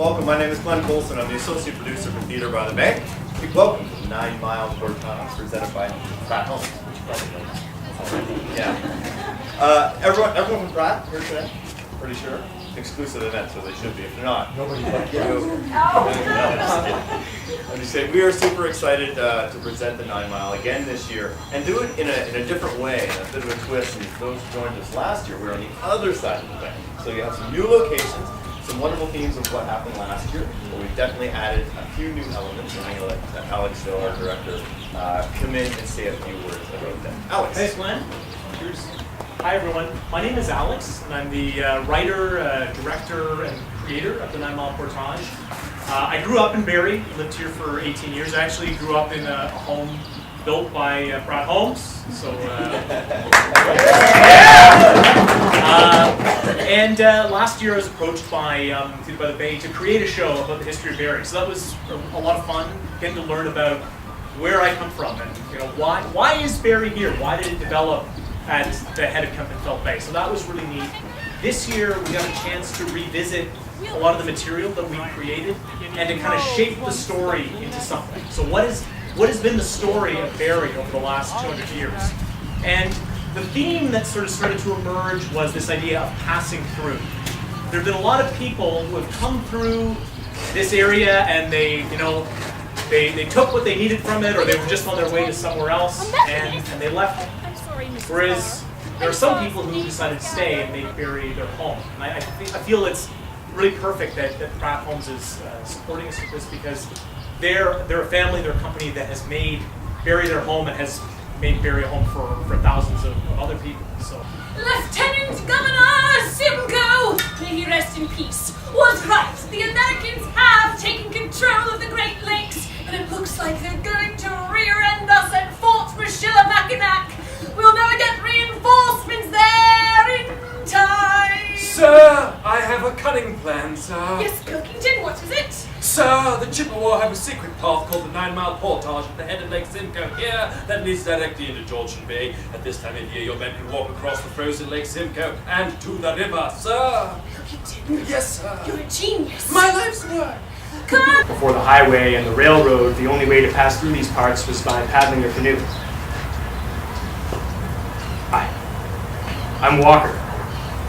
Welcome, my name is Glenn Colson. I'm the associate producer for Theatre by the Bay. Welcome to Nine Mile Portage, presented by Pratt Homes. Yeah. Everyone from Pratt here today? Pretty sure? Exclusive event, so they should be. If they're not, nobody but you. I'm just saying, we are super excited to present the 9 Mile again this year and do it in a different way, a bit of a twist. And those who joined us last year, we're on the other side of the bay. So you have some new locations, some wonderful themes of what happened last year, but we've definitely added a few new elements. And I'm going to let Alex Hill, our director, come in and say a few words about that. Alex. Thanks, Glenn. Cheers. Hi, everyone. My name is Alex, and I'm the writer, director, and creator of the 9 Mile Portage. I grew up in Barrie, lived here for 18 years. I actually grew up in a home built by Pratt Homes. So, and last year I was approached by Theatre by the Bay to create a show about the history of Barrie. So that was a lot of fun, getting to learn about where I come from and why is Barrie here? Why did it develop at the head of Kempenfelt Bay? So that was really neat. This year we got a chance to revisit a lot of the material that we created and to kind of shape the story into something. So what has been the story of Barrie over the last 200 years? And the theme that sort of started to emerge was this idea of passing through. There have been a lot of people who have come through this area and they took what they needed from it, or they were just on their way to somewhere else and they left. Whereas there are some people who decided to stay and make Barrie their home. And I feel it's really perfect that Pratt Homes is supporting us with this, because they're a family, they're a company that has made Barrie their home and has made Barrie a home for thousands of other people. So, Lieutenant Governor Simcoe, may he rest in peace, was right. The Americans have taken control of the Great Lakes, and it looks like they're going to rear-end us at Fort Michilimackinac. We'll never get reinforcements there in time. Sir, I have a cunning plan, sir. Yes, Pilkington, what is it? Sir, the Chippewa have a secret path called the 9 Mile Portage at the head of Lake Simcoe here that leads directly into Georgian Bay. At this time of year, your men can walk across the frozen Lake Simcoe and to the river, sir. Pilkington. Yes, sir. You're a genius. My life's work. Come on. before the highway and the railroad, the only way to pass through these parts was by paddling your canoe. Hi, I'm Walker.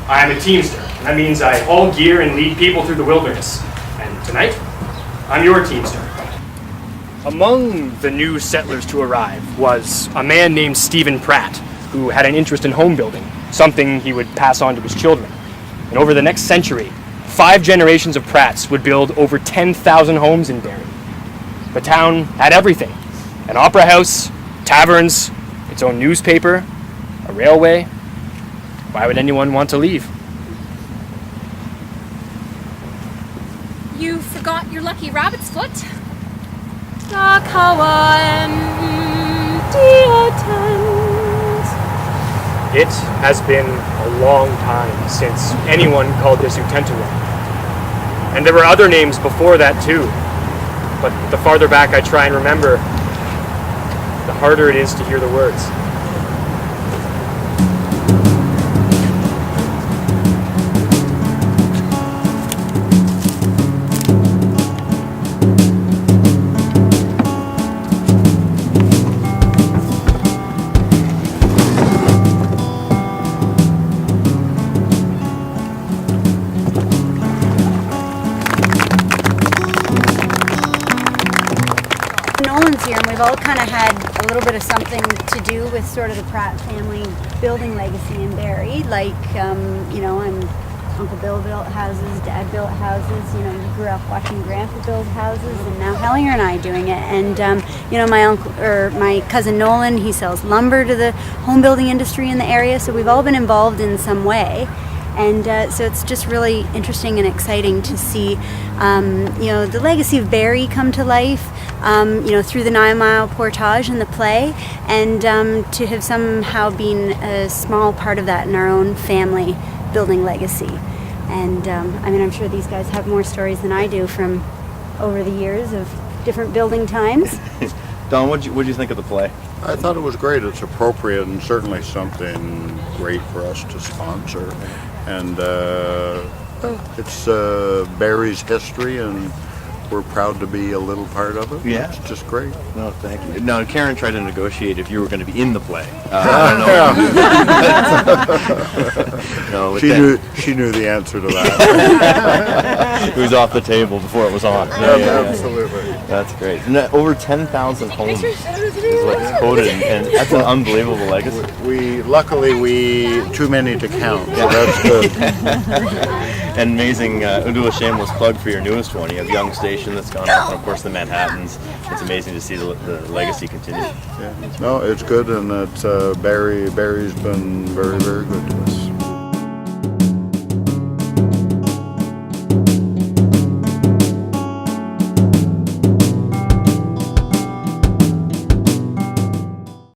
I'm a teamster, and that means I haul gear and lead people through the wilderness. And tonight, I'm your teamster. Among the new settlers to arrive was a man named Stephen Pratt, who had an interest in home building, something he would pass on to his children. And over the next century, 5 generations of Pratts would build over 10,000 homes in Barrie. The town had everything: an opera house, taverns, its own newspaper, a railway. Why would anyone want to leave? You forgot your lucky rabbit's foot. It has been a long time since anyone called this Utentawan. And there were other names before that too. But the farther back I try and remember, the harder it is to hear the words. Here, and we've all kind of had a little bit of something to do with sort of the Pratt family building legacy in Barrie. Like, Uncle Bill built houses, Dad built houses. You grew up watching Grandpa build houses, and now Hellinger and I doing it. And my cousin Nolan, he sells lumber to the home building industry in the area. So we've all been involved in some way. And so it's just really interesting and exciting to see, the legacy of Barrie come to life, through the 9 Mile Portage and the play, and to have somehow been a small part of that in our own family building legacy. And I'm sure these guys have more stories than I do from over the years of different building times. Don, what'd you think of the play? I thought it was great. It's appropriate and certainly something great for us to sponsor. And It's Barrie's history, and we're proud to be a little part of it. Yeah. It's just great. No, thank you. Now, Karen tried to negotiate if you were going to be in the play. I don't know. No, with that, She knew the answer to that. it was off the table before it was on. Absolutely. That's great. And over 10,000 homes is what's quoted, and that's an unbelievable legacy. Luckily too many to count, so that's good. And amazing, do a shameless plug for your newest one. You have Young Station that's gone up, and of course the Manhattans. It's amazing to see the legacy continue. Yeah. No, it's good, and it's Barrie's been very, very good to us.